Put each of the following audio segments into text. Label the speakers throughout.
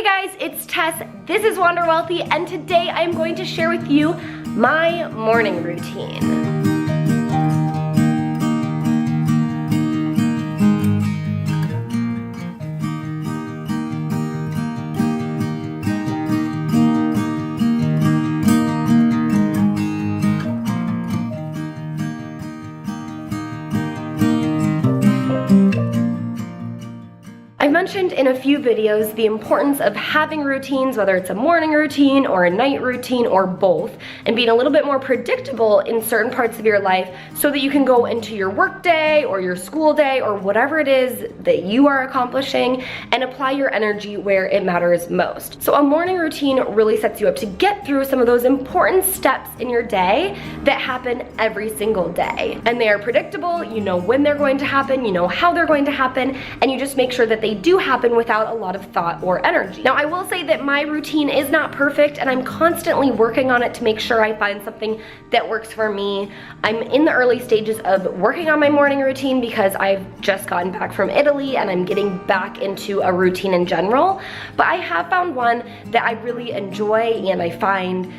Speaker 1: Hey guys, it's Tess. This is Wander Wealthy, and today I am going to share with you my morning routine. I've mentioned in a few videos the importance of having routines, whether it's a morning routine or a night routine or both, and being a little bit more predictable in certain parts of your life so that you can go into your work day or your school day or whatever it is that you are accomplishing and apply your energy where it matters most. So a morning routine really sets you up to get through some of those important steps in your day that happen every single day. And they are predictable, you know when they're going to happen, you know how they're going to happen, and you just make sure that they do happen without a lot of thought or energy. Now, I will say that my routine is not perfect, and I'm constantly working on it to make sure I find something that works for me. I'm in the early stages of working on my morning routine because I've just gotten back from Italy and I'm getting back into a routine in general, but I have found one that I really enjoy and I find,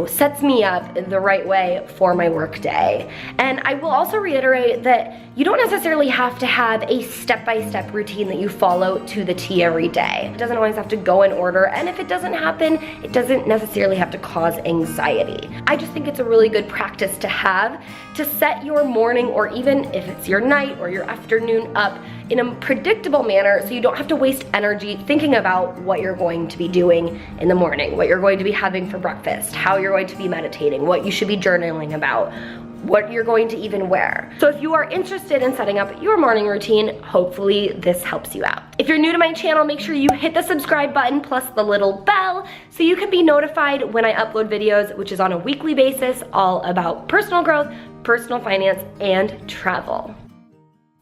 Speaker 1: sets me up the right way for my work day. And I will also reiterate that you don't necessarily have to have a step-by-step routine that you follow to the T every day. It doesn't always have to go in order, and if it doesn't happen, it doesn't necessarily have to cause anxiety. I just think it's a really good practice to have to set your morning, or even if it's your night or your afternoon, up in a predictable manner so you don't have to waste energy thinking about what you're going to be doing in the morning, what you're going to be having for breakfast, how you're going to be meditating, what you should be journaling about, what you're going to even wear. So if you are interested in setting up your morning routine, hopefully this helps you out. If you're new to my channel, make sure you hit the subscribe button plus the little bell so you can be notified when I upload videos, which is on a weekly basis, all about personal growth, personal finance, and travel.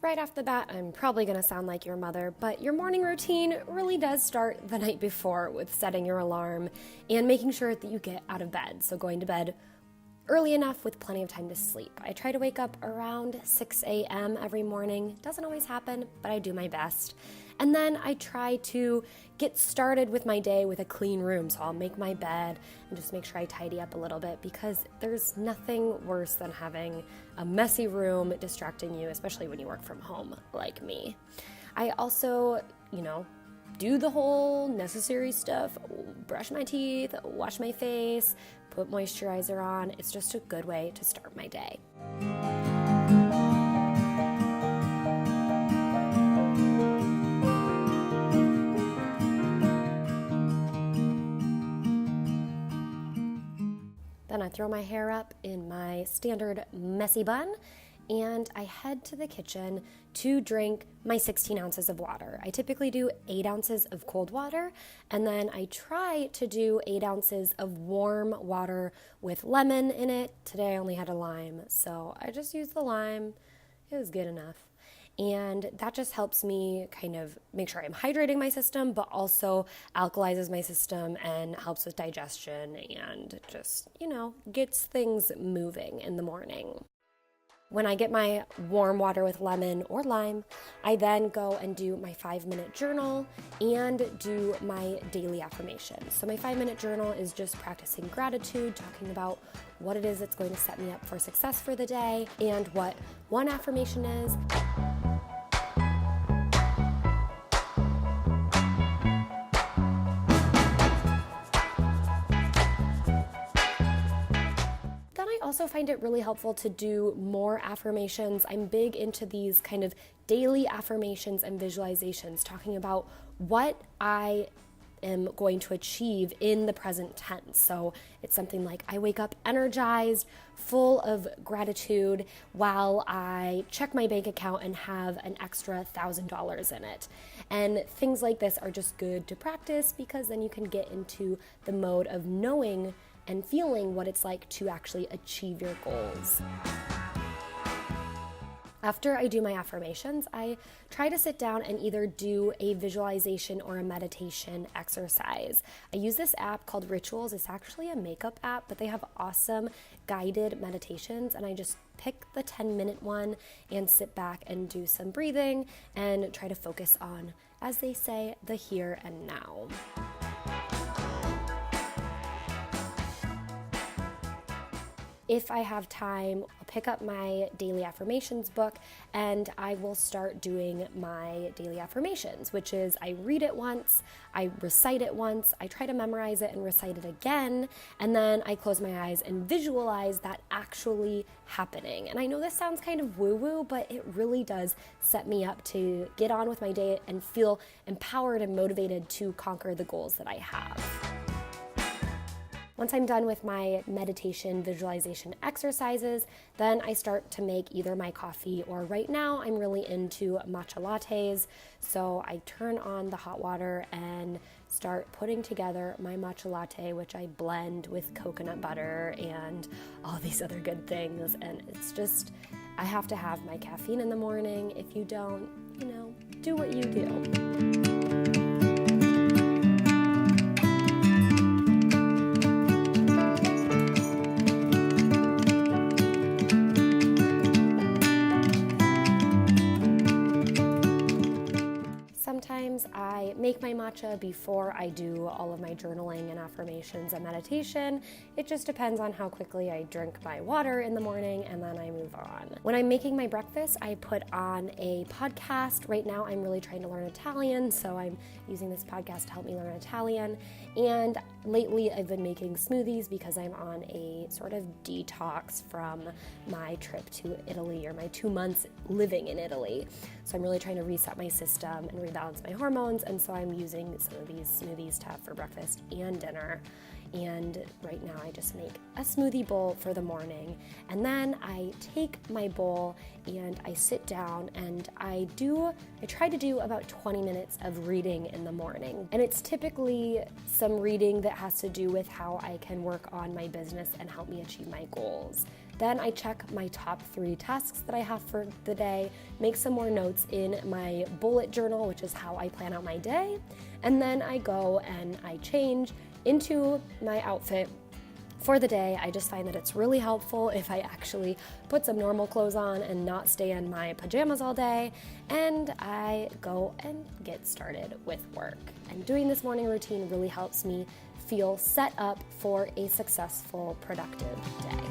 Speaker 2: Right off the bat, I'm probably gonna sound like your mother, but your morning routine really does start the night before with setting your alarm and making sure that you get out of bed. So going to bed early enough with plenty of time to sleep. I try to wake up around 6 a.m. every morning. Doesn't always happen, but I do my best. And then I try to get started with my day with a clean room. So I'll make my bed and just make sure I tidy up a little bit, because there's nothing worse than having a messy room distracting you, especially when you work from home like me. I also, do the whole necessary stuff, brush my teeth, wash my face, put moisturizer on. It's just a good way to start my day. Then I throw my hair up in my standard messy bun, and I head to the kitchen to drink my 16 ounces of water. I typically do 8 ounces of cold water, and then I try to do 8 ounces of warm water with lemon in it. Today I only had a lime, so I just used the lime. It was good enough. And that just helps me kind of make sure I'm hydrating my system, but also alkalizes my system and helps with digestion and just, gets things moving in the morning. When I get my warm water with lemon or lime, I then go and do my 5-minute journal and do my daily affirmations. So my 5-minute journal is just practicing gratitude, talking about what it is that's going to set me up for success for the day and what one affirmation is. I also find it really helpful to do more affirmations. I'm big into these kind of daily affirmations and visualizations, talking about what I am going to achieve in the present tense. So it's something like, I wake up energized, full of gratitude, while I check my bank account and have an extra $1,000 in it. And things like this are just good to practice, because then you can get into the mode of knowing and feeling what it's like to actually achieve your goals. After I do my affirmations, I try to sit down and either do a visualization or a meditation exercise. I use this app called Rituals. It's actually a makeup app, but they have awesome guided meditations, and I just pick the 10-minute one and sit back and do some breathing and try to focus on, as they say, the here and now. if I have time, I'll pick up my daily affirmations book and I will start doing my daily affirmations, which is I read it once, I recite it once, I try to memorize it and recite it again, and then I close my eyes and visualize that actually happening. And I know this sounds kind of woo-woo, but it really does set me up to get on with my day and feel empowered and motivated to conquer the goals that I have. Once I'm done with my meditation visualization exercises, then I start to make either my coffee, or right now I'm really into matcha lattes. So I turn on the hot water and start putting together my matcha latte, which I blend with coconut butter and all these other good things. And it's just, I have to have my caffeine in the morning. If you don't, do what you do. Sometimes I make my matcha before I do all of my journaling and affirmations and meditation. It just depends on how quickly I drink my water in the morning, and then I move on. When I'm making my breakfast, I put on a podcast. Right now I'm really trying to learn Italian, so I'm using this podcast to help me learn Italian. And lately I've been making smoothies because I'm on a sort of detox from my trip to Italy, or my 2 months living in Italy. So I'm really trying to reset my system and rebalance my hormones, and so I'm using some of these smoothies to have for breakfast and dinner. And right now I just make a smoothie bowl for the morning, and then I take my bowl and I sit down and I try to do about 20 minutes of reading in the morning. And it's typically some reading that has to do with how I can work on my business and help me achieve my goals. Then I check my top 3 tasks that I have for the day, make some more notes in my bullet journal, which is how I plan out my day, and then I go and I change into my outfit for the day. I just find that it's really helpful if I actually put some normal clothes on and not stay in my pajamas all day, and I go and get started with work. And doing this morning routine really helps me feel set up for a successful, productive day.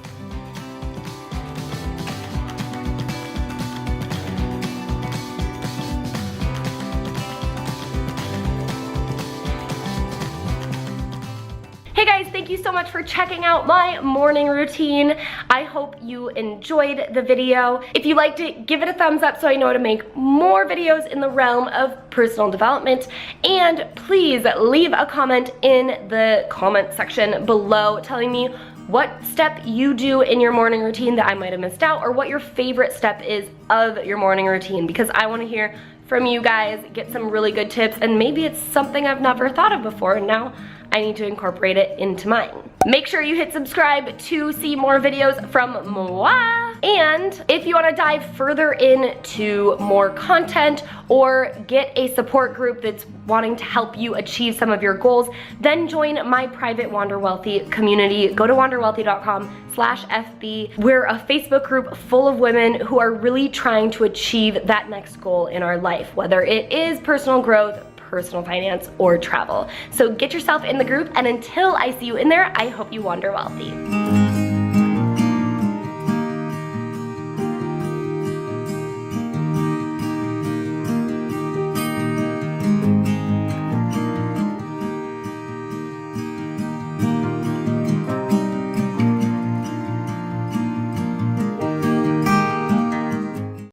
Speaker 1: Hey guys, thank you so much for checking out my morning routine. I hope you enjoyed the video. If you liked it, give it a thumbs up so I know to make more videos in the realm of personal development. And please leave a comment in the comment section below telling me what step you do in your morning routine that I might have missed out, or what your favorite step is of your morning routine, because I want to hear from you guys, get some really good tips, and maybe it's something I've never thought of before, and now I need to incorporate it into mine. Make sure you hit subscribe to see more videos from moi. And if you want to dive further into more content or get a support group that's wanting to help you achieve some of your goals, then join my private Wander Wealthy community. Go to wanderwealthy.com/FB. We're a Facebook group full of women who are really trying to achieve that next goal in our life, whether it is personal growth, personal finance, or travel. So get yourself in the group, and until I see you in there, I hope you wander wealthy.